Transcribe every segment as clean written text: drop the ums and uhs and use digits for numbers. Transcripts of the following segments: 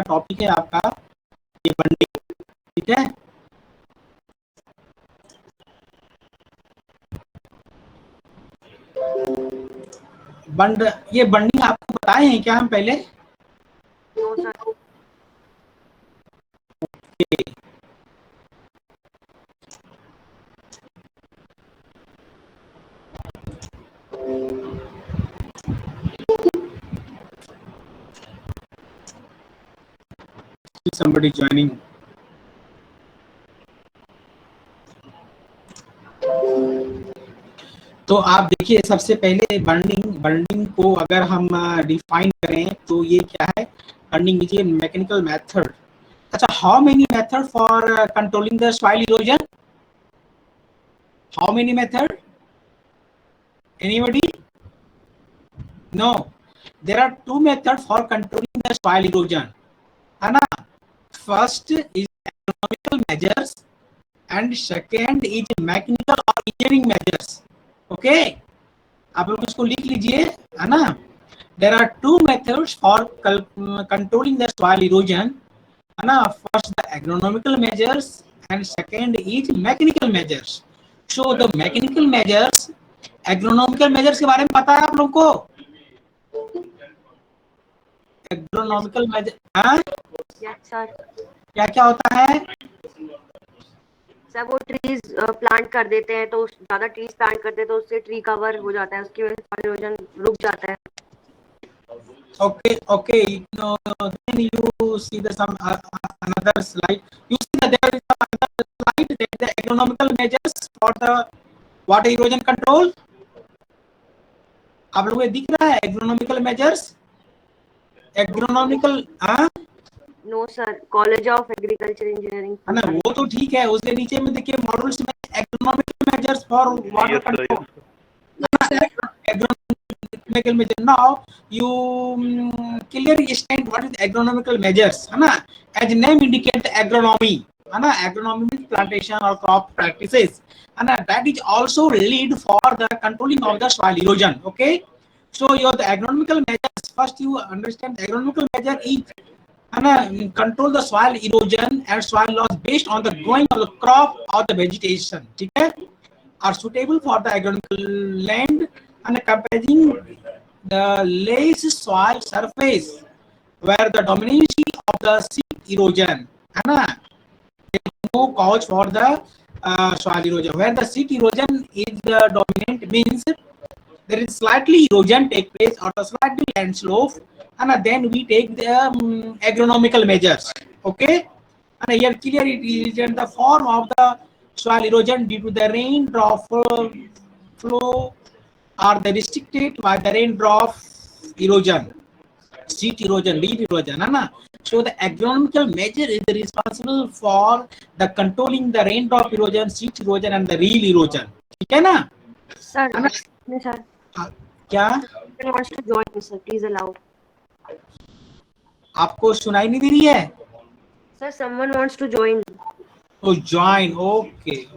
Topic है आपका ये बंडिंग, ठीक है। ये बंडिंग आपको बताए हैं क्या हम पहले? No sir. Somebody joining. तो आप देखिए सबसे पहले बर्निंग को अगर हम डिफाइन करें तो ये क्या है? Burning is a mechanical method. अच्छा, how many method for controlling the soil erosion? How many method? Anybody? No, there are two method for controlling the soil erosion, है ना। First is economical measures and second is mechanical or engineering measures. Okay, आप लोग इसको लिख लीजिए, है ना। There are two methods for controlling the soil erosion, है ना। First the agronomical measures and second is mechanical measures. So the mechanical measures, agronomical measures के बारे में पता है आप लोग को? Agronomical measure, हाँ यस सर। क्या क्या होता है? सर वो ट्रीज प्लांट कर देते हैं, तो ज्यादा ट्रीज प्लांट करते हैं तो उससे ट्री कवर हो जाता है, उसकी वजह से इरोजन रुक जाता है। Okay, then you see the some another slide. You see that there is another slide that the agronomical measures for the water erosion control. आप लोगों को दिख रहा है एग्रोनॉमिकल मेजर्स? एग्रोनॉमिकल, हाँ no sir, college of agriculture engineering. है ना, वो तो ठीक है। उसके नीचे में देखिए मॉडल्स में agronomical measures for water control, agronomical measure. Now you clearly state what is agronomical measures, है ना। As name indicate the agronomy, है ना। Agronomy means plantation or crop practices, है ना। That is also lead for the controlling of the soil erosion. Okay, so your the agronomical measures, first you understand the agronomical measure is, है ना, control the soil erosion and soil loss based on the growing of the crop or the vegetation, ठीक है, are suitable for the agronomical land and comprising the less soil surface where the dominancy of the seed erosion, है ना, no cause for the soil erosion. Where the seed erosion is the dominant means there is slightly erosion take place or the slightly land slope, and then we take the agronomical measures. Okay, and here clear it is in the form of the soil erosion due to the raindrop flow or the restricted by the raindrop erosion, sheet erosion, deep erosion, है ना. So the agronomical measure is responsible for the controlling the raindrop erosion, sheet erosion and the real erosion. ठीक है ना sir? है ना. नहीं sir. क्या wants to join sir, please allow. आपको सुनाई नहीं दे रही है? Sir, someone wants to join. Oh, join. Okay.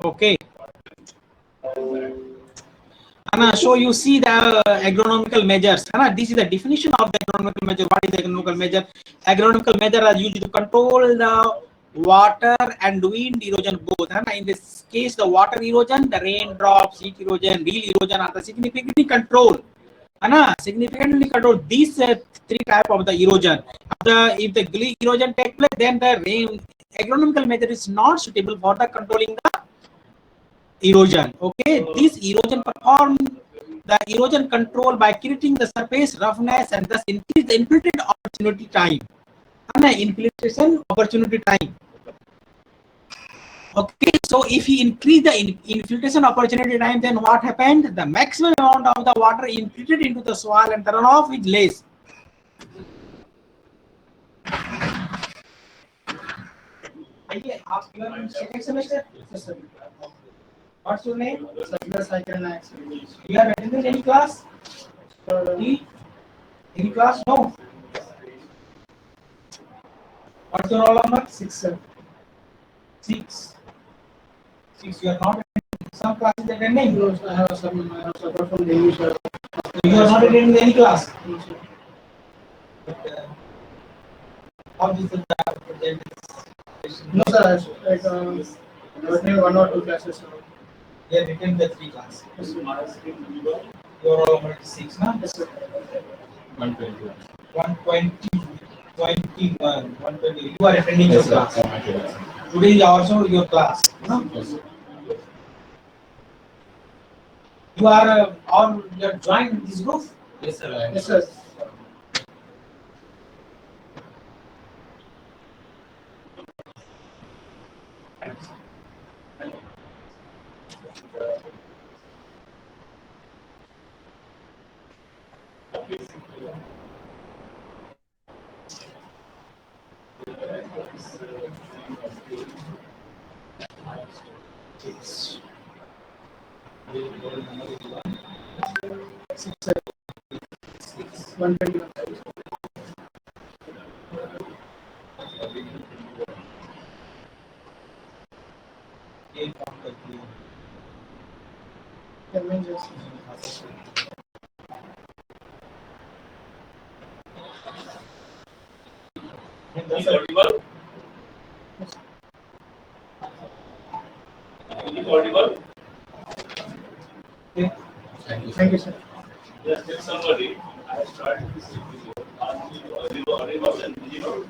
Okay. Anna, so you see the agronomical measures. Anna, this is the definition of the agronomical measure. What is the agronomical measure? Agronomical measure are used to control the water and wind erosion both. Anna, in this case, the water erosion, the raindrops, heat erosion, real erosion are the significantly controlled. Anna, significantly control these three type of the erosion. If the erosion take place, then the agronomical measure is not suitable for the controlling the erosion. Okay, this erosion perform the erosion control by creating the surface roughness and thus increase the infiltration opportunity time. Infiltration opportunity time. Okay, so if you increase the infiltration opportunity time, then what happened? The maximum amount of the water infiltrated into the soil and the runoff is less. Second semester. What's your name? You have attended any class? Any class? No. What's your roll number? 6, sir. 6. You are not attending some classes attending? No, I have some from the English. You are not attending any class. How is the project? No, sir. Like, attending 1 or 2 classes. They have written the 3 classes. Yes, You are all 6, na? sir. 120. 120, 21, 120. You are attending your class. Today is also your class. No? Yes. You are all you are joined this group. Yes, sir. Yes, sir. Six, 121. Yeah, means yes. Is audible? Is audible? Okay. Thank you, sir. Just tell somebody. I started this video. Ask you audible and visible.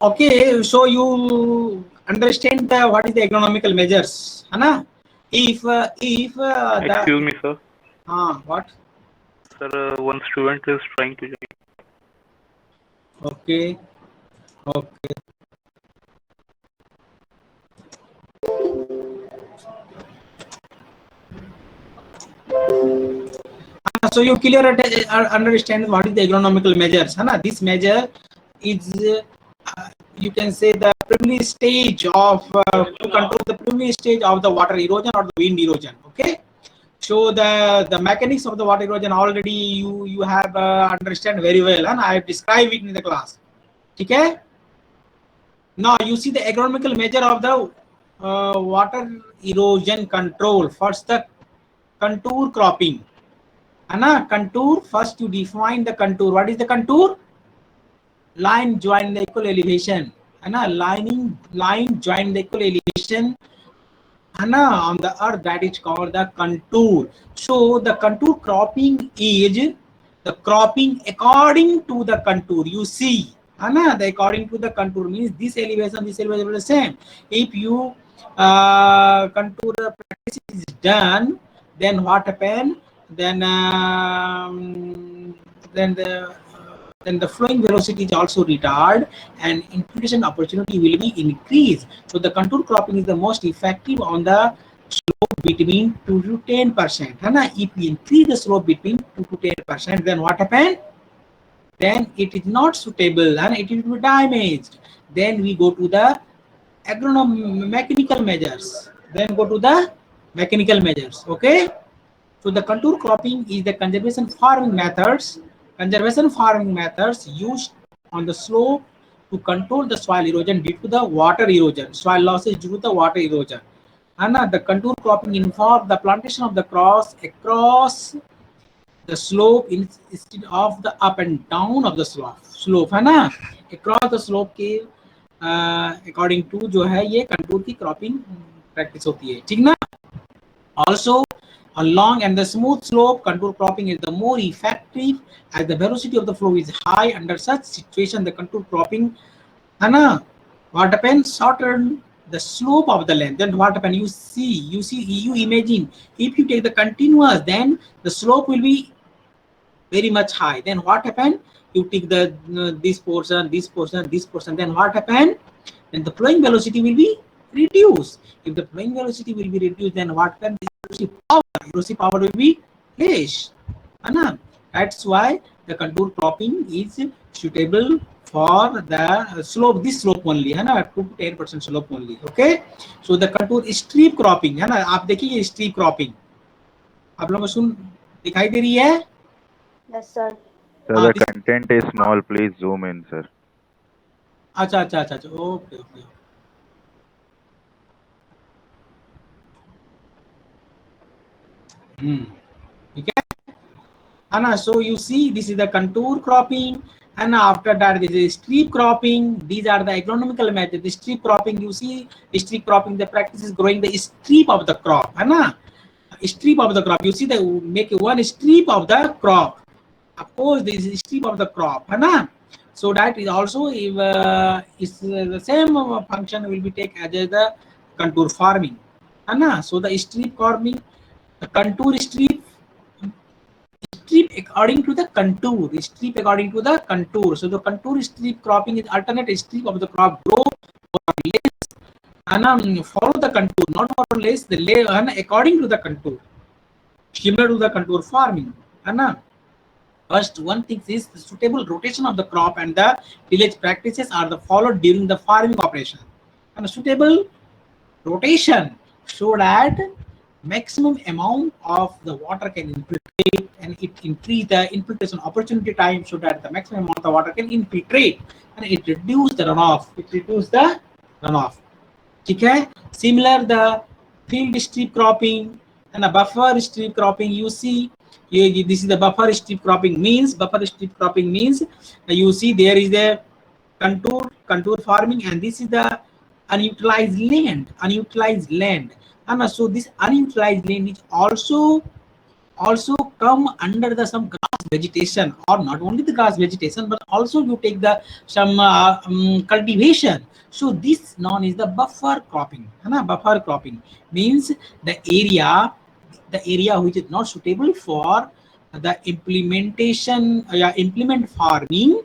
Okay, so you understand what is the economical measures, Hana? If the Excuse me, sir. what? Sir, one student is trying to join. Okay, okay. So you clear understand what is the agronomical measures, Hana? This measure is you can say the preliminary stage of to control the preliminary stage of the water erosion or the wind erosion. Okay. So the mechanics of the water erosion already you have understand very well, and I have described it in the class. Okay. Now you see the agronomical measure of the water erosion control. First the contour cropping. Anna, contour, first you define the contour. What is the contour? Line join the equal elevation. Anna, line join the equal elevation. Anna, on the earth, that is called the contour. So the contour cropping is the cropping according to the contour. You see, Anna, the according to the contour means this elevation is the same. If you contour practice is done, then what happen? Then the flowing velocity is also retarded and infiltration opportunity will be increased. So the contour cropping is the most effective on the slope between 2 to 10%. If we increase the slope between 2 to 10%, then what happens? Then it is not suitable and it will be damaged. Then we go to the mechanical measures. Then go to the mechanical measures. Okay. So the contour cropping is the conservation farming methods used on the slope to control the soil erosion due to the water erosion, soil losses due to the water erosion. And the contour cropping involves the plantation of the cross across the slope instead of the up and down of the slope है ना, across the slope के according to जो है ये contour की cropping practice होती है, ठीक ना. Also, on long and the smooth slope, contour cropping is the more effective as the velocity of the flow is high. Under such situation, the contour cropping, what happens? Shorten the slope of the land. Then what happens? You imagine if you take the continuous, then the slope will be very much high. Then what happens? You take the this portion. Then what happens? Then the flowing velocity will be reduced. If the flowing velocity will be reduced, then what happens? Erosive power will be less. That's why the contour cropping is suitable for the slope, this slope only, 2 to 10% slope only. Okay, so the contour strip cropping है ना, आप देखिए strip cropping आप लोगों को सुन दिखाई दे रही है. Yes, sir. Sir, हाँ, the this, content is small. Please zoom in, sir. अच्छा अच्छा अच्छा अच्छा, ओके ओके। ठीक है, Anna, so you see, this is the contour cropping, and after that, this is strip cropping. These are the agronomical methods. The strip cropping, you see, strip cropping, the practice is growing the strip of the crop, Anna. Strip of the crop. You see, they make one strip of the crop. Of course, this is strip of the crop, Anna. So that is also if is the same function will be take as the contour farming, Anna. So the strip farming, the contour strip according to the contour, strip according to the contour. So the contour strip cropping is alternate strip of the crop grow more or less and follow the contour, not more or less the lay and according to the contour, similar to the contour farming. And first one thing is the suitable rotation of the crop and the tillage practices are the followed during the farming operation. And a suitable rotation so that maximum amount of the water can infiltrate and it increase the infiltration opportunity time so that the maximum amount of water can infiltrate and it reduce the runoff. ठीक है, similar the field strip cropping and a buffer strip cropping. You see, this is the buffer strip cropping means you see there is the contour farming and this is the unutilized land. And so this unutilized land is also come under the some grass vegetation, or not only the grass vegetation but also you take the some cultivation. So this known is the buffer cropping. Buffer cropping means the area which is not suitable for the implement farming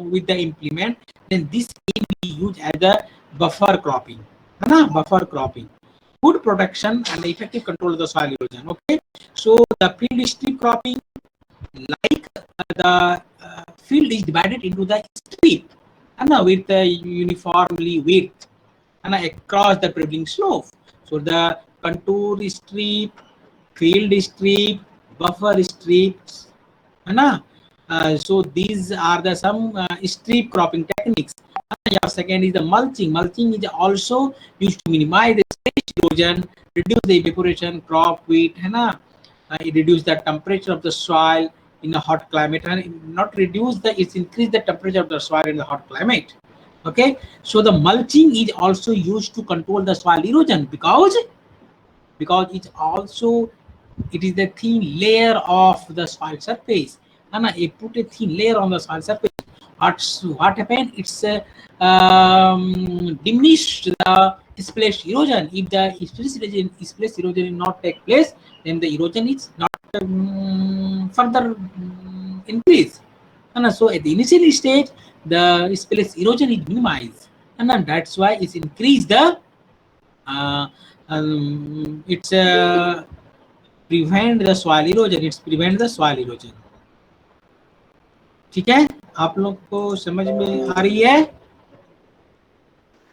with the implement, then this can be used as a buffer cropping. Buffer cropping, good protection and effective control of the soil erosion. Okay, so the field strip cropping, like the field is divided into the strip and with uniformly width and across the traveling slope. So the contour strip, field strip, buffer strips, so these are the some strip cropping techniques. Second is the mulching. Mulching is also used to minimize the space erosion, reduce the evaporation, crop weight, it reduce the temperature of the soil in a hot climate, and not reduce it's increase the temperature of the soil in the hot climate. Okay, so the mulching is also used to control the soil erosion because it is the thin layer of the soil surface, and I put a thin layer on the soil surface. What happened? It's diminished the splash erosion. If the splash erosion is not take place, then the erosion is not further increase. And so at the initial stage, the splash erosion is minimized, and then that's why it's increased the it's prevent the soil erosion. It's prevent the soil erosion. ठीक है, आप लोग को समझ में आ रही है?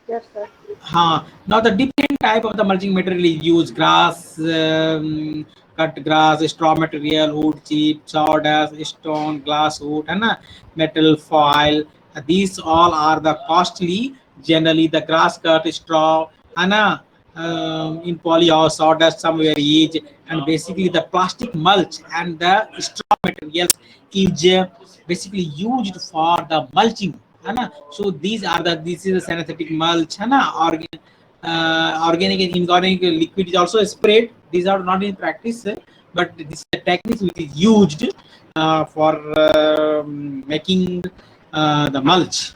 Yes, sir. हाँ. Now the different type of the mulching material is used: grass, cut grass, straw material, wood chip, sawdust, stone, glass wood, है ना, metal foil. These all are the costly. Generally, the grass cut, straw, है ना, in poly or sawdust somewhere is, and basically the plastic mulch and the straw materials is basically used for the mulching. So this is a synthetic mulch, organic and inorganic liquid is also sprayed. These are not in practice, but this is a technique which is used for making the mulch.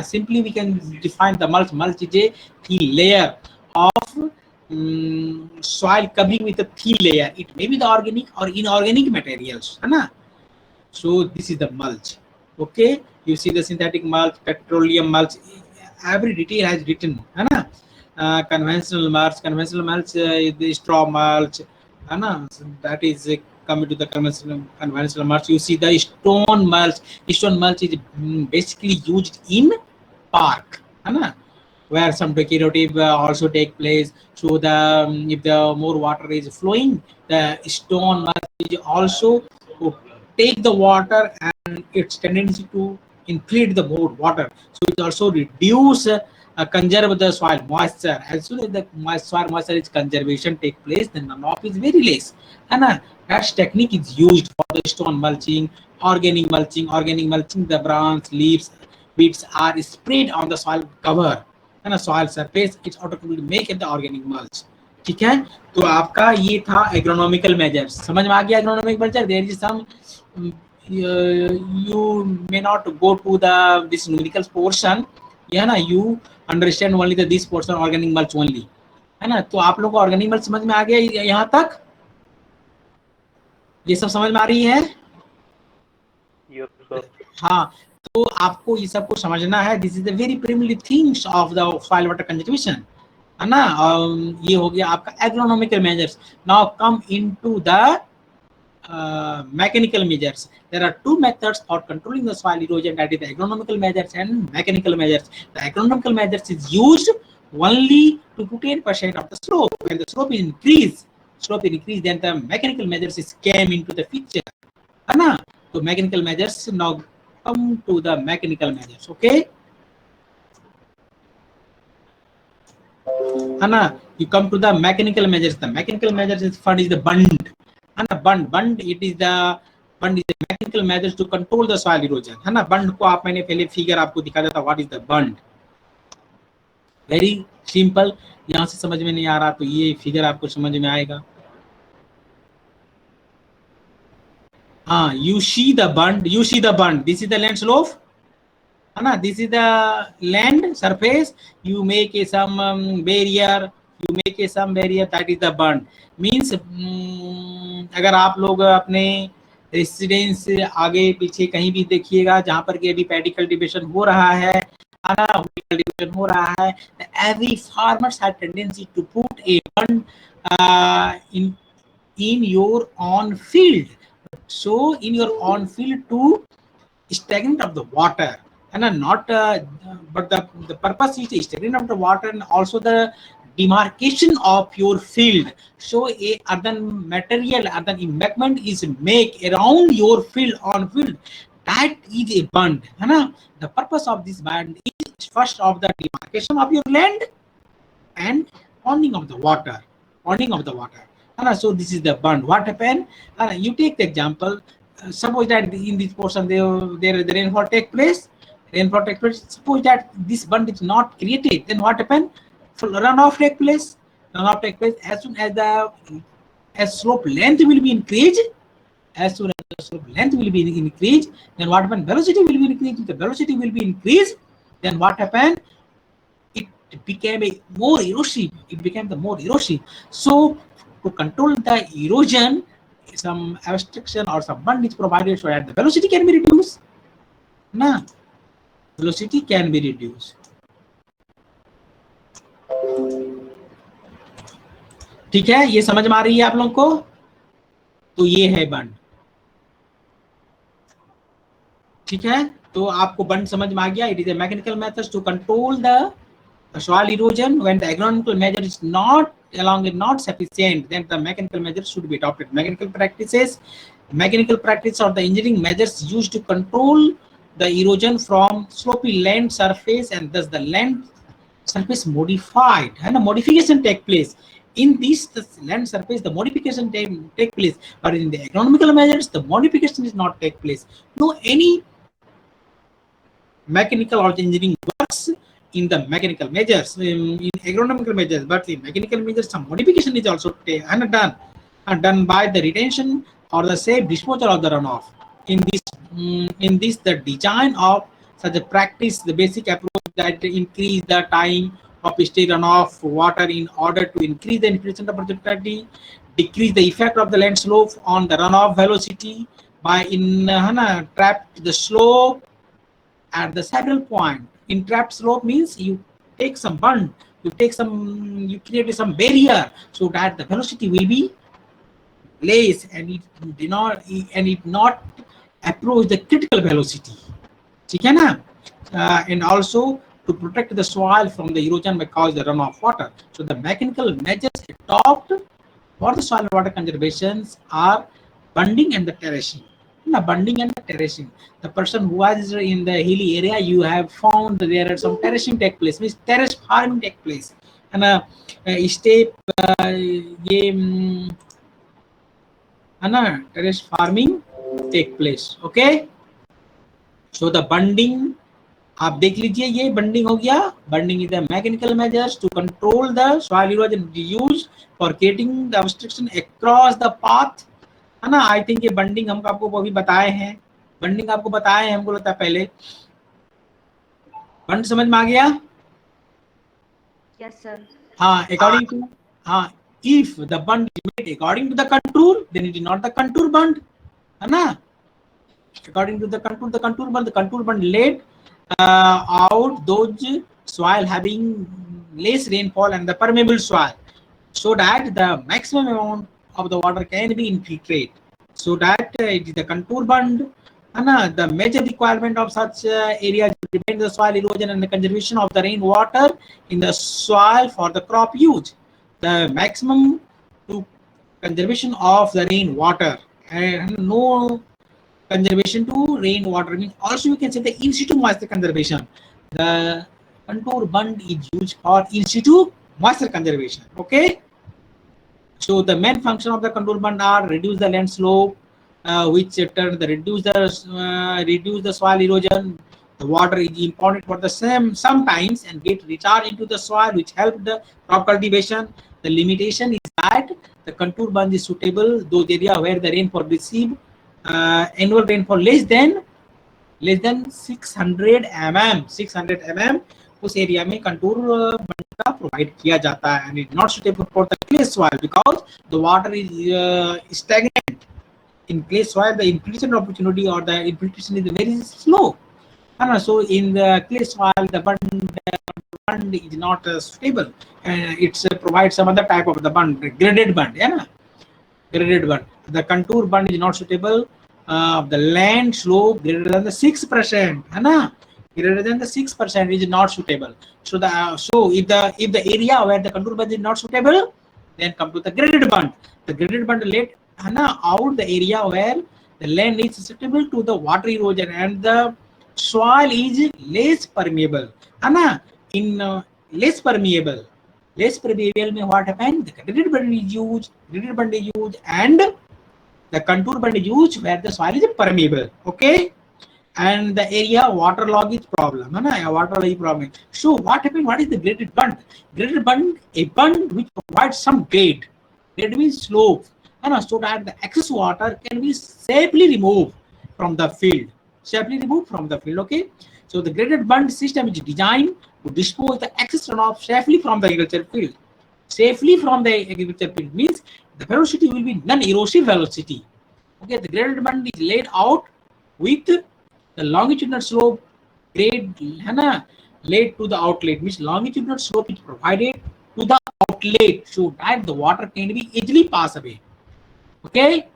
Simply we can define the mulch. Mulch is a thin layer of soil covering with a thin layer. It may be the organic or inorganic materials. So this is the mulch. Okay, you see the synthetic mulch, petroleum mulch, every detail has written. Conventional mulch is the straw mulch, so that is coming to the conventional mulch. You see the stone mulch is basically used in park, where some decorative also take place. So the if the more water is flowing, the stone must also take the water and its tendency to inflate the more water. So it also reduce conserve the soil moisture. As soon as the soil moisture is conservation take place, then the runoff is very less. And that technique is used for the stone mulching, organic mulching. Organic mulching, the branch, leaves, weeds are sprayed on the soil cover है ना, soil surface. It's automatically make it the organic mulch. ठीक है, तो आपका ये था agronomical measures. समझ में आ गया agronomic measure. There is some you may not go to the this numerical portion, है ना, you understand only the this portion organic mulch only, है ना. तो आप लोगों को ऑर्गेनिक मल्च समझ में आ गया यहाँ तक? ये सब समझ में आ रही है? Yes, sir. हाँ, तो आपको ये सब को समझना है. This is the very primitive things of the soil water conservation, है ना. ये हो गया आपका agronomical measures. Now come into the mechanical measures. There are two methods for controlling the soil erosion, that is the agronomical measures and mechanical measures. The agronomical measures is used only to 10% of the slope. When the slope is increased, then the mechanical measures is came into the picture, है ना. तो mechanical measures, now come to the mechanical measures. Okay, है ना. You come to the mechanical measures. The mechanical measures is one is the bund. है ना, bund it is the bund is the mechanical measures to control the soil erosion, है ना. बंड को आप मैंने पहले फिगर आपको दिखा देता, what is the bund. Very simple. यहाँ से समझ में नहीं आ रहा तो ये फिगर आपको समझ में आएगा. हाँ, you see the bund, this is the land slope, है ना. This is the land surface. You make a some barrier, that is the bund. Means अगर आप लोग अपने रेसिडेंस आगे पीछे कहीं भी देखिएगा जहां पर कि अभी पैडी कल्टीवेशन हो रहा है, कल्टीवेशन हो रहा है, every farmers have tendency to put a bund in your own field. So in your own field to stagnate of the water, and not but the purpose is to stagnate of the water, and also the demarcation of your field. So a earthen material, earthen embankment is make around your field, on field, that is a bund, है ना. The purpose of this bund is first of the demarcation of your land and ponding of the water, है ना. So this is the bund. What happen? You take the example. Suppose that in this portion there the rainfall take place. Suppose that this bund is not created, then what happen? Runoff take place. As soon as the slope length will be increased, then what happen? Velocity will be increased. If the velocity will be increased, then what happen? It became more erosive. So to control the erosion, some obstruction or some bund is provided so that the velocity can be reduced. Velocity can be reduced. ठीक है, ये समझ में आ रही है आप लोगों को? तो ये है बंड. ठीक है, तो आपको बंड समझ में आ गया. It is a mechanical methods to control the soil erosion. When the agronomical measure is not sufficient, then the mechanical measures should be adopted. Mechanical practices are the engineering measures used to control the erosion from slopy land surface, and thus the land surface modified, and a modification take place. In this the land surface, the modification take place, but in the agronomical measures, the modification is not take place. No any mechanical or engineering works in the mechanical measures, in agronomical measures, but in mechanical measures, some modification is also done by the retention or the safe disposal of the runoff. In this, the design of such a practice, the basic approach that increase the time of state runoff water in order to increase the infiltration opportunity, decrease the effect of the land slope on the runoff velocity by trap the slope at the saddle point. In trapped slope means you take some bund, you create some barrier so that the velocity will be less and it not approach the critical velocity. ठीक है ना? And also to protect the soil from the erosion by cause the runoff water. So the mechanical measures adopted for the soil water conservations are bunding and the terracing. Now, bunding and the terracing. The person who was in the hilly area, you have found there are some terracing take place, means terrace farming take place. And step ये है ना terrace farming take place. Okay. So the bunding आप देख लीजिए, ये bunding हो गया. Bunding is the mechanical measures to control the soil erosion used for creating the obstruction across the path, है ना. आई थिंक ये बंडिंग हम आपको अभी बताए हैं, बंडिंग आपको बताए हैं, हमको लगता है पहले. बंड समझ में आ गया? Yes sir. हाँ, अकॉर्डिंग टू, हाँ, if the bund is made according to the contour then it is not the contour bund, है ना. According to the contour bund let out those soil having less rainfall and the permeable soil, so that the maximum amount of the water can be infiltrated, so that it is the contour bund. And the major requirement of such areas to prevent the soil erosion and the conservation of the rainwater in the soil for the crop use. The maximum to conservation of the rainwater and no conservation to rainwater, means also you can say the in situ moisture conservation. The contour bund is used for in situ moisture conservation. Okay. So the main function of the contour bund are reduce the land slope, which turn the reduce the soil erosion. The water is impounded for the same sometimes and get recharged into the soil, which help the crop cultivation. The limitation is that the contour bund is suitable those areas where the rainfall receive annual rainfall less than 600 mm, उस area में contour bund का provide किया जाता है. And it not suitable for the clay soil because the water is stagnant in clay soil. The infiltration opportunity और the infiltration is very slow, है ना. So in the clay soil the bund is not suitable, and it's provide some other type of the bund, graded bund, है ना, graded bund. The contour bund is not suitable. The land slope greater than the 6%, है ना, greater than the 6% is not suitable. So if the area where the contour bund is not suitable, then come to the graded bund. The graded bund let, है ना, out the area where the land is susceptible to the water erosion and the soil is less permeable, है ना. In less permeable में what happened? The graded bund is used, and the contour bund is used where the soil is permeable. Okay, and the area waterlogging problem, है ना, waterlogging problem. So what happened? What is the graded bund? Graded bund, a bund which provides some grade. Grade means slope, है ना, so that the excess water can be safely removed from the field. Okay, so the graded bund system is designed to dispose the excess runoff safely from the agriculture field. Means the velocity will be non-erosive velocity. Okay, the graded bund is laid out with the longitudinal slope grade, है ना, laid to the outlet, means longitudinal slope is provided to the outlet so that the water can be easily pass away. Okay,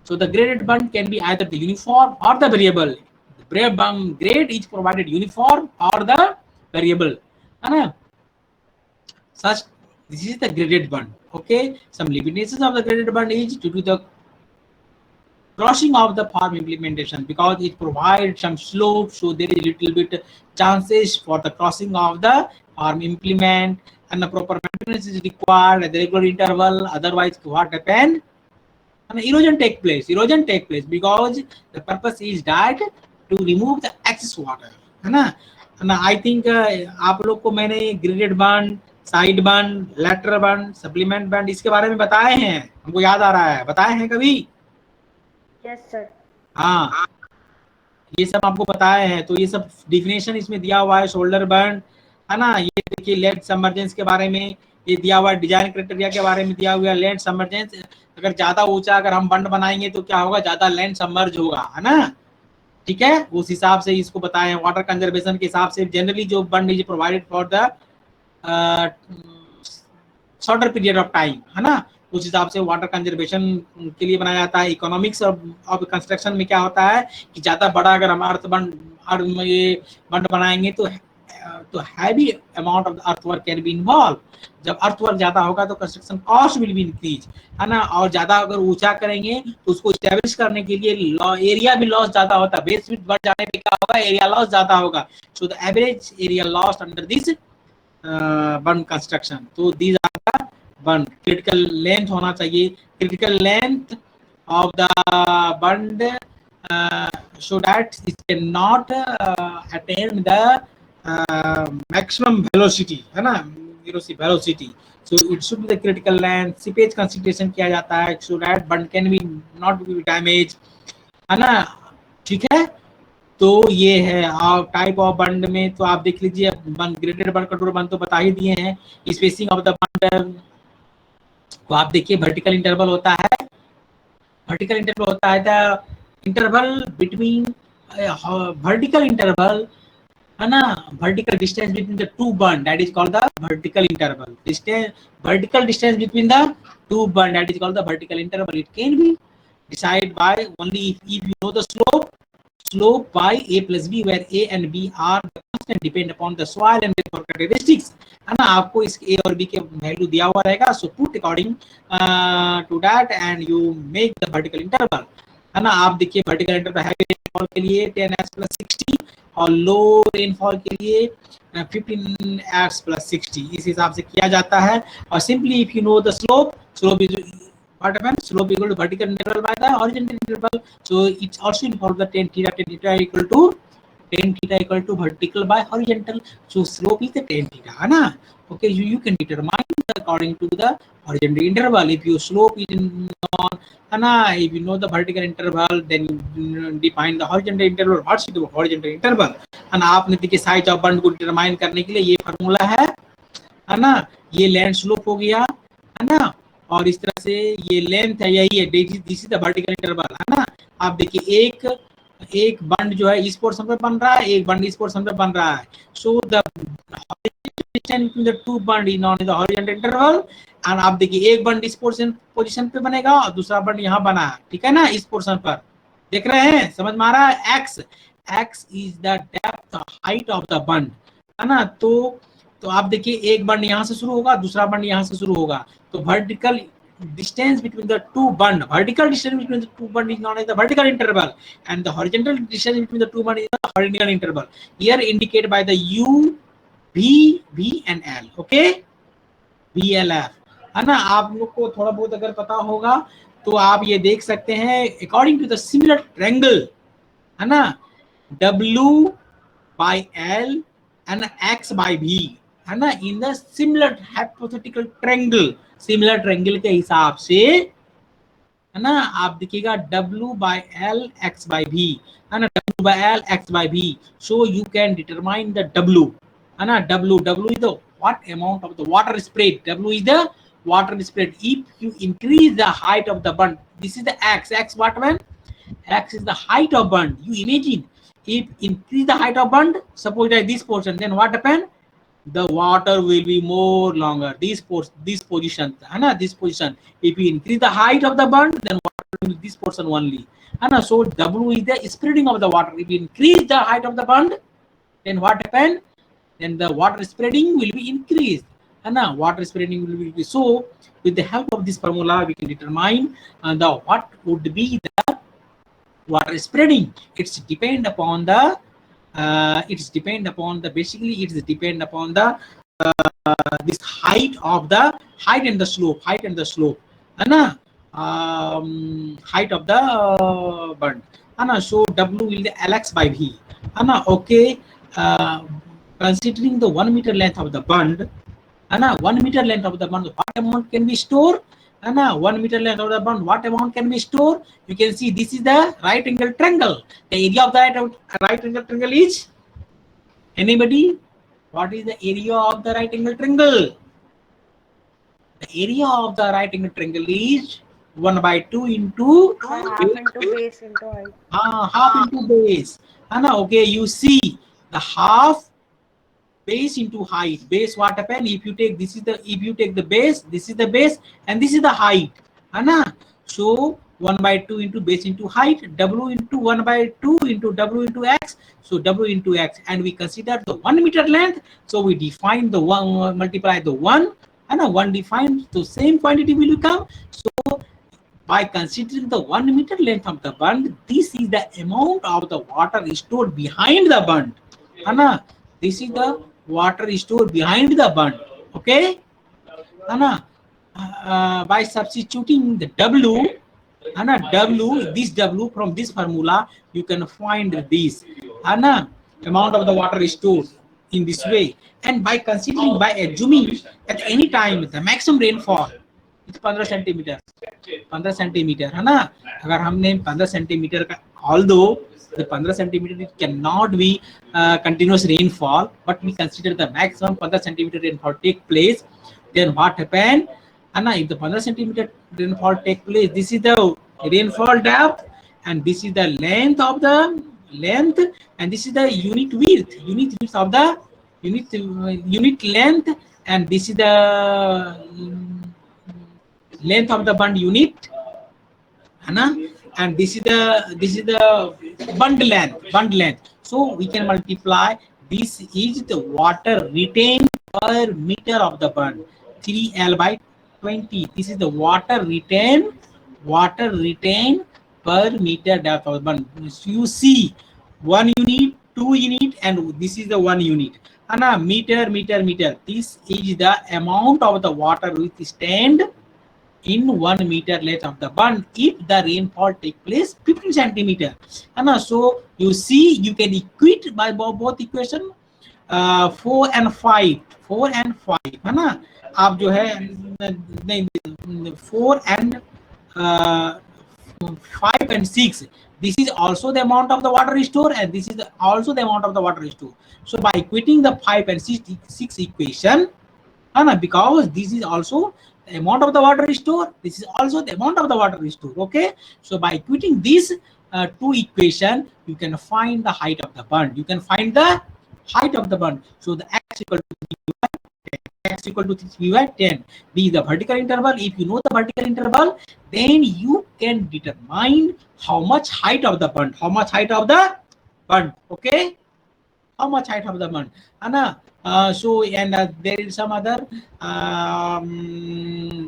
so the graded bund can be either the uniform or the variable. The grade is provided uniform or the variable, है ना. Such this is the graded bund. Okay, some limitations of the graded bund is due to the crossing of the farm implementation, because it provides some slope, so there is little bit chances for the crossing of the farm implement, and the proper maintenance is required at the regular interval. Otherwise, what happen? And erosion take place because the purpose is that to remove the excess water, है ना. I think आप लोग को मैंने graded बंड, side बंड, lateral बंड, supplement बंड इसके बारे में बताए हैं, हमको याद आ रहा है, बताए हैं कभी? Yes sir. हाँ, ये सब आपको बताए हैं. तो ये सब डिफिनेशन इसमें दिया हुआ है. शोल्डर बंड, है ना, ये देखिए लैंड सबमर्जेंस के बारे में ये दिया हुआ है. डिजाइन क्राइटेरिया के बारे में दिया हुआ है. लैंड सबमर्जेंस, अगर ज्यादा ऊंचा अगर हम बंड बनाएंगे तो क्या होगा, ज्यादा लैंड सबमर्ज होगा, है ना. ठीक है, उस हिसाब से इसको बताएं. वाटर कंजर्वेशन के हिसाब से जनरली जो bund is provided for the shorter period of time, है ना, उस हिसाब से वाटर कंजर्वेशन के लिए बनाया जाता है. इकोनॉमिक्स ऑफ कंस्ट्रक्शन में क्या होता है कि ज्यादा बड़ा अगर हम अर्थ बंड ये बंड बनाएंगे तो तो heavy amount of earthwork can be involve. जब अर्थवर्क ज्यादा होगा तो construction cost will be increase, है ना। और ज्यादा अगर ऊंचा करेंगे तो उसको स्टैब्लिश करने के लिए एरिया भी लॉस ज्यादा होता है। बेस विड्थ बढ़ जाने पे क्या होगा, एरिया लॉस ज्यादा होगा। So the average area loss under this bund construction, तो these are the bund. Critical length होना चाहिए, critical length of the bund so that it cannot attain the maximum velocity, है ना, velocity. So it should be the critical length. Seepage consideration किया जाता है so that bund can be not be damaged, है ना। ठीक है, तो ये है टाइप ऑफ बंड में। तो आप देख लीजिए, ग्रेडेड बंड, कठोर बंड तो बता ही दिए हैं। स्पेसिंग ऑफ द बंड को आप देखिए, वर्टिकल इंटरवल होता है, वर्टिकल इंटरवल होता है the interval between vertical interval, है ना, vertical distance between the two bund, that is called the vertical interval. Distance, vertical distance between the two bund, that is called the vertical interval. It can be decided by only if you know the slope by a plus b, where a and b are the constant depend upon the soil and rainfall characteristics, है ना। आपको इस a और b के value दिया हुआ रहेगा, so put according to that and you make the vertical interval, है ना। आप देखिए वर्टिकल इंटरवल हैवी रेनफॉल के लिए 10x + 60 और लो रेनफॉल के लिए 15x + 60, इस हिसाब से किया जाता है। और simply if you know the slope is what happens, slope equal to vertical interval by the horizontal interval, so it's also involve the tan theta equal to vertical by horizontal, so slope is the tan theta, है ना। okay, you can determine according to the horizontal interval. If your slope is known, है ना, if you know the vertical interval, then you define the horizontal interval. What's the horizontal interval, है ना। आपने देखिए size of बंड को determine करने के लिए ये फार्मूला है ना। ये लैंड स्लोप हो गया, है ना, और इस तरह से ये लेंथ है, यही है, this is the vertical interval, है ना। आप देखिए एक बंड जो है इस पोर्शन पे बन रहा है, एक बंड इस पोर्शन पे बन रहा है, so the distance between the two bund is known as the horizontal interval. And आप देखिए एक बंड इस पोजीशन पे बनेगा और दूसरा बंड यहाँ बना है, ठीक है ना, इस पोर्शन पर देख रहे हैं, समझ में आ रहा है। X is the depth height of the bund, है ना। तो आप देखिए एक बंड यहाँ से शुरू होगा, दूसरा बंड यहाँ से शुरू होगा, तो vertical distance between the two bund, vertical distance between the two bund is known as the vertical interval, and the horizontal distance between the two bund is the horizontal interval, here indicated by the u, v and l, okay, vlf, है ना। आप लोग को थोड़ा बहुत अगर पता होगा तो आप ये देख सकते हैं, according to the similar triangle, है ना, w by l and x by v, है ना, in the similar hypothetical triangle, similar triangle के हिसाब से, है ना। आप देखिएगा w by l x by v, है ना, w by l x by v, so you can determine the w, है ना। w is the what amount of the water spread, w is the water spread. If you increase the height of the bund, this is the x what when x is the height of bund, you imagine if increase the height of bund, suppose that this portion, then what happen, the water will be more longer, this position, है ना, this position. If you increase the height of the bund, then water will be this portion only, है ना। So w is the spreading of the water. If you increase the height of the bund, then what happen, then the water spreading will be increased, है ना, water spreading will be increased. So with the help of this formula we can determine the what would be the water spreading. It's depend upon the basically it's depend upon the this height and the slope, है ना, height of the bund, है ना। So w will be lx by v, है ना। Okay, considering the 1 meter length of the bund, है ना, 1 meter length of the bund, what amount can be stored, है ना, 1 meter length of the bund, what amount can be stored. You can see this is the right angle triangle. The area of that right angle triangle is, anybody, what is the area of the right angle triangle? The area of the right angle triangle is 1/2 into half into base into height. half into base, है ना। Okay, you see the half base into height. Base what happen, if you take the base, this is the base and this is the height, है ना। So 1 by 2 into base into height, w into 1 by 2 into w into x, so w into x, and we consider the 1 meter length, so we define the 1, multiply the 1, and a 1 defined, so same quantity will come. So by considering the 1 meter length of the bund, this is the amount of the water stored behind the bund. Anna, this is the water stored behind the bund. Okay, Anna, by substituting the W, Anna, W, this W from this formula, you can find this, Anna, amount of the water stored in this way. And by considering, by assuming at any time the maximum rainfall is 15 centimetre, 15 centimetre है ना. अगर हमने 15 centimetre का, although the 15 centimeter it cannot be continuous rainfall, but we consider the maximum 15 centimeter rainfall take place, then what happen? And if the 15 centimeter rainfall take place, this is the rainfall depth, and this is the length of the length, and this is the unit width of the unit length, and this is the length of the bund unit, and this is the bund length. So we can multiply. This is the water retained per meter of the bund, 3L by 20. This is the water retained per meter depth of the bund. So you see 1 unit, 2 unit, and this is the 1 unit. Meter. This is the amount of the water withstand in 1 meter length of the bund if the rainfall take place 15 centimeter. So you see, you can equate by both equation 4 and 5 है ना. आप जो है नहीं 4 and 5 and 6, this is also the amount of the water stored, and this is also the amount of the water stored. So by equating the 5 and 6 equation, because this is also the amount of the water stored, this is also the amount of the water stored. Okay, so by equating these two equation, you can find the height of the bund. So the x equal to 3 by 10. B is the vertical interval. If you know the vertical interval, then you can determine how much height of the bund. Okay, how much height of the bund. So and there is some other,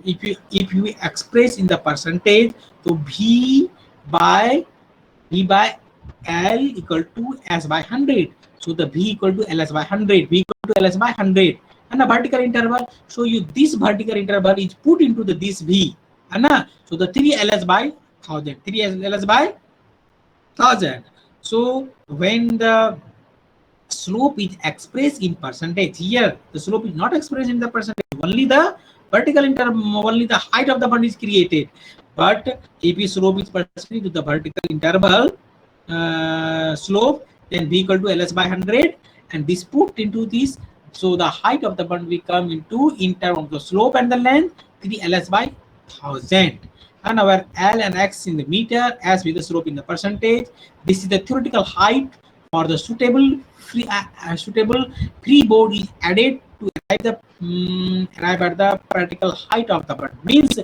if you express in the percentage, so V by L equal to S by 100. So the V equal to LS by 100. And the vertical interval, so this vertical interval is put into this V, so the 3 LS by 1000. So when the slope is expressed in percentage, here the slope is not expressed in the percentage, only the vertical interval, only the height of the bund is created. But if the slope is percentage to the vertical interval slope, then V equal to LS by 100, and this put into this, so the height of the bund will come into in terms of the slope and the length, 3 LS by 1000. And our L and X in the meter, as with the slope in the percentage. This is the theoretical height for the suitable freeboard is added to arrive at the practical height of the bund. Means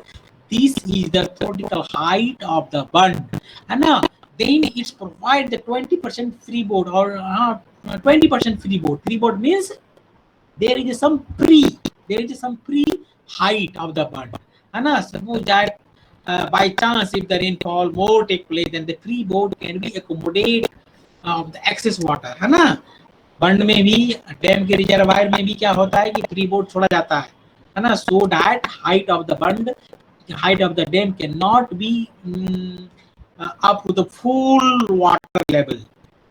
this is the theoretical height of the bund. And now then it's provide the 20% freeboard or 20% freeboard. Freeboard means there is some pre height of the bund. Suppose that by chance if the rainfall more take place, then the freeboard can be accommodate of the excess water, है ना. बंड में भी, dam के reservoir में भी क्या होता है कि फ्रीबोर्ड छोड़ा जाता है ना. So that height of the bund, height of the dam cannot be up to the full water level,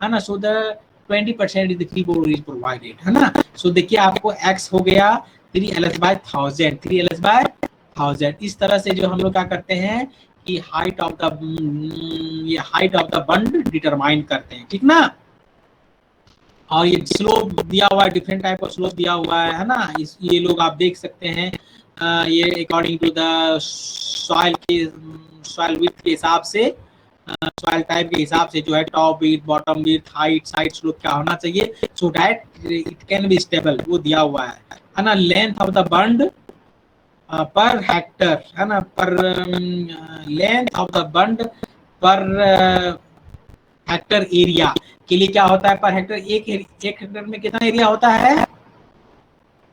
है ना. So the 20% is the freeboard is provided, है ना. So देखिए आपको x हो गया 3 LS by 1000. इस तरह से जो हम लोग क्या करते हैं कि height of the bund determine करते हैं, ठीक ना. और ये स्लोप दिया हुआ है, डिफरेंट टाइप का स्लोप दिया हुआ है ना. ये लोग आप देख सकते हैं, ये according to the soil width के हिसाब से, सॉइल टाइप के हिसाब से जो है top width, bottom width, height, side slope क्या होना चाहिए, so that it can be stable, वो दिया हुआ है ना. Length of the Band per hectare, है ना, पर length of the Band per hectare area के लिए क्या होता है पर हेक्टर, एक हेक्टर में कितना एरिया होता है,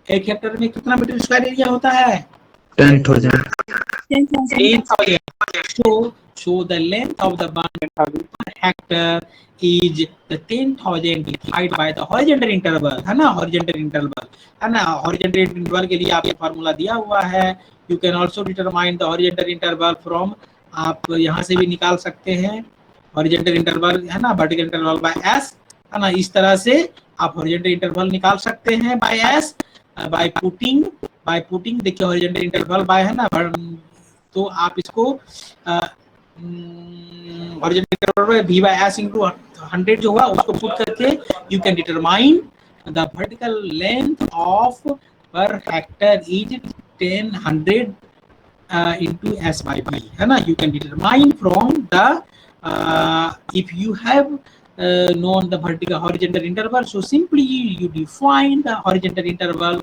एक हेक्टर में कितना मीटर स्क्वायर एरिया होता है, 10,000. 10,000. So the length of the bund per hectare is the 10,000 divided by the horizontal interval, है ना, horizontal interval, है ना. horizontal interval के लिए आपको फार्मूला दिया हुआ है. You can also determine the horizontal interval from, आप यहाँ से भी निकाल सकते हैं horizontal interval, है ना, vertical interval by s, है ना. इस तरह से आप horizontal interval निकाल सकते हैं by s, by putting देखिए horizontal interval by, है ना, तो आप इसको horizontal interval v by s into 100 जो होगा उसको पुट करके you can determine the vertical length of per hectare is 10,100 into s by b, है ना. You can determine from the if you have known the vertical horizontal interval, so simply you define the horizontal interval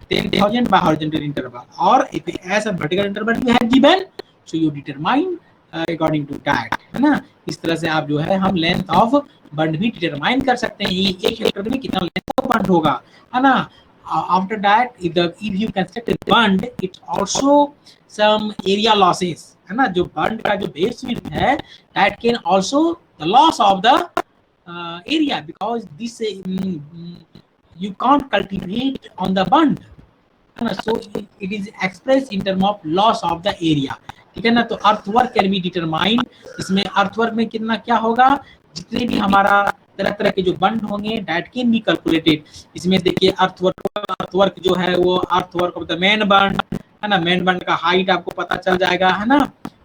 10,000 by horizontal interval, or if as a vertical interval you have given, so you determine according to that, है ना. इस तरह से आप जो है हम length of बंड भी डिटरमाइन कर सकते हैं, ये एक हेक्टर में कितना लेंथ ऑफ बंड होगा, है ना. After that if you construct a bund, it also some area losses, है ना. जो बंड का जो बेस विड्थ है that can also the loss of the area, because this you can't cultivate on the bund, है ना. so it is expressed in term of loss of the area, ठीक है ना. तो अर्थवर्क कैन बी डिटरमाइन, इसमें earthwork में कितना क्या होगा, जितने भी हमारा तरह तरह के जो बंड होंगे दैट कैन बी कैलकुलेटेड. इसमें देखिए अर्थवर्क जो है वो अर्थवर्क ऑफ द मेन बंड, है ना. मेन बंड का हाइट आपको पता चल जाएगा, है ना.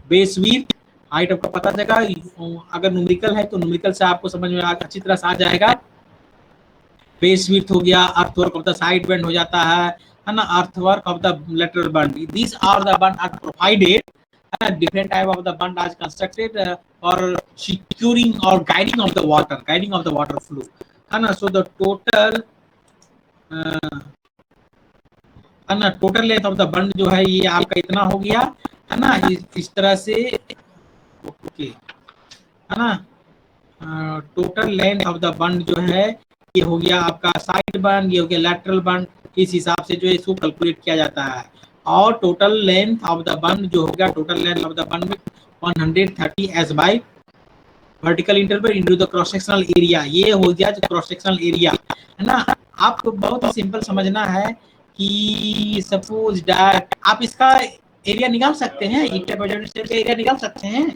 बेस विड्थ हाइट आपको पता चलेगा, अगर न्यूमेरिकल है तो न्यूमेरिकल से आपको समझ में अच्छी तरह से आ जाएगा. बेस विड्थ हो गया, earthwork of the side bund हो जाता है ना, earthwork of the lateral bund. This are the bund are provided, different type of the bund are constructed for securing or guiding of the water flow, है ना. so the total है ना, total length of the bund जो है ये आपका इतना हो गया, है ना. इस तरह से ओके, है ना. टोटल लेंथ ऑफ द बंड जो है ये हो गया आपका साइड बंड, ये हो गया लेटरल बंड. इस हिसाब से जो है इसको कैलकुलेट किया जाता है. और टोटल लेंथ ऑफ द बंड जो होगा, टोटल लेंथ ऑफ द बंड में 130 s bye vertical interval into the cross sectional area, ये हो गया जो क्रॉस सेक्शनल एरिया, है ना. आपको बहुत ही सिंपल समझना है कि सपोज दैट आप इसका एरिया निकाल सकते हैं, ट्रेपेजॉइडल शेप का एरिया निकाल सकते हैं.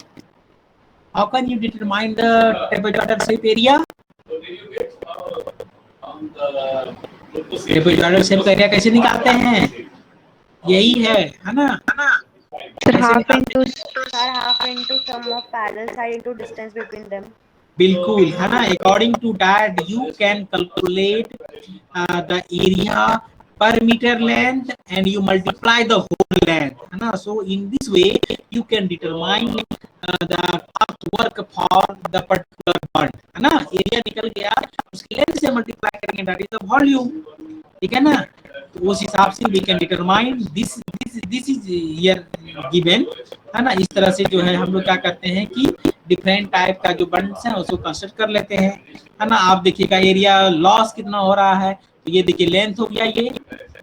How can you determine the trapezoidal shape area, trapezoidal shape का एरिया कैसे निकालते हैं, यही है ना. Sir, half into sum of parallel side into distance between them. बिल्कुल, है ना. According to that you can calculate the area per meter length and you multiply the whole length, है ना. so in this way you can determine the earthwork for the particular bund, है ना. Area निकल गया, उसकी length से multiply करेंगे, that is the volume, ठीक है ना. तो उस हिसाब से we can determine this is here given, है ना. इस तरह से जो है हम लोग क्या करते हैं कि डिफरेंट टाइप का जो बंड्स हैं उसको कंसिडर कर लेते हैं, है ना. आप देखिएगा एरिया लॉस कितना हो रहा है, तो ये देखिए लेंथ हो गया, ये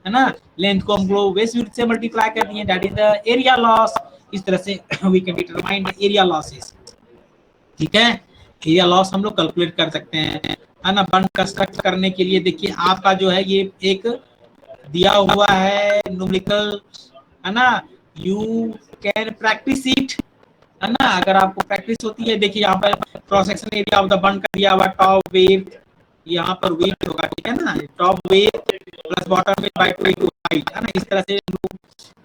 है ना. लेंथ को हम लोग बेस विड्थ से मल्टीप्लाई कर दिए, that is the area loss. इस तरह से we can determine the area losses, ठीक है. एरिया लॉस हम लोग कैलकुलेट कर सकते हैं, है ना. बंड कंस्ट्रक्ट करने के लिए देखिए आपका जो है ये एक दिया हुआ है न्यूमेरिकल, है ना. यू कैन प्रैक्टिस इट, है ना. अगर आपको प्रैक्टिस होती है, देखिए यहाँ पर cross section area of the bund का दिया हुआ टॉप वेट, यहाँ पर वेट होगा, ठीक है ना. Top width plus bottom width by 2 into height, है ना. इस तरह से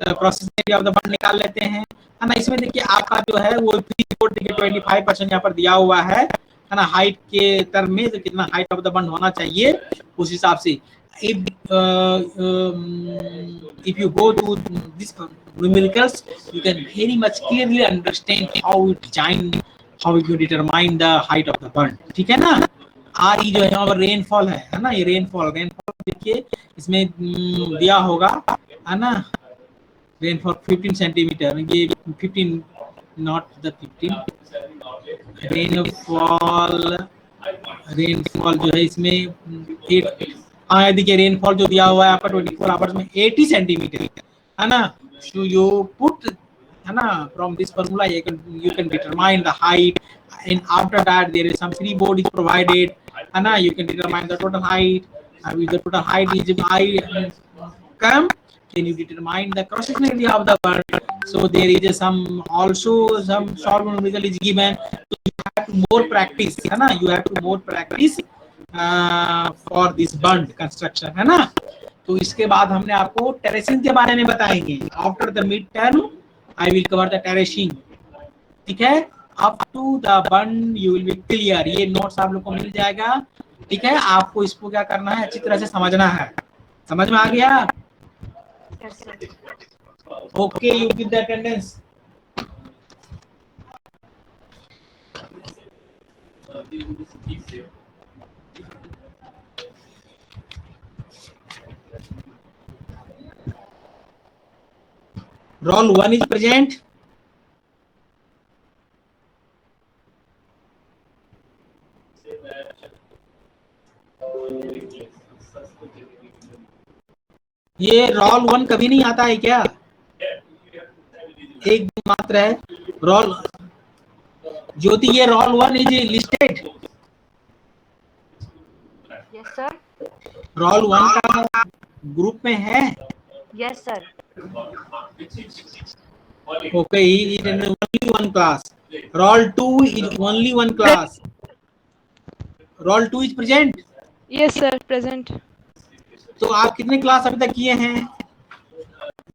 cross section area of the bund निकाल लेते हैं, है ना. इसमें देखिए आपका जो है वो 25% यहाँ पर दिया हुआ है ना. हाइट के टर्म में तो कितना हाइट ऑफ द बंड होना चाहिए उस हिसाब से. if you go to this numericals, you can very much clearly understand how you determine the height of the bund, ठीक है ना. RE जो है यहाँ पर रेनफॉल है ना. ये रेनफॉल देखिए इसमें दिया होगा, है ना. रेनफॉल 15 सेंटीमीटर, ये 15 नॉट द 15 रेनफॉल जो है इसमें 8, हाँ देखिए रेनफॉल जो दिया हुआ है आपका 24 आवर्स में 80 सेंटीमीटर है ना। सो यू पुट है ना from this formula you can determine the height, and after that there is some freeboard is provided है ना, you can determine the total height, and if the total height is come, then you determine the cross section area of the bird. So there is some also some short numerical is given, so you have to more practice है ना, you have to more practice for this bund construction है ना। तो इसके बाद हमने आपको terracing के बारे में बताएंगे। After the mid term I will cover the terracing, ठीक है। Up to the bund you will be clear, ये नोट्स आप लोग को मिल जाएगा, ठीक है। आपको इसको क्या करना है, अच्छी तरह से समझना है। समझ में आ गया? Yes, sir. Okay, you give the attendance. Roll 1 is present. ये रोल 1 कभी नहीं आता है क्या? एक दिन मात्र है रोल। ज्योति, ये roll 1 is listed, Yes, sir. Roll 1 का ग्रुप में है। Yes, sir. Okay, he is in only one class. Roll 2 is only one class. Roll 2 is present. Yes, sir. Present. तो आप कितने क्लास अभी तक किए हैं?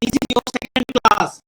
This is your second class.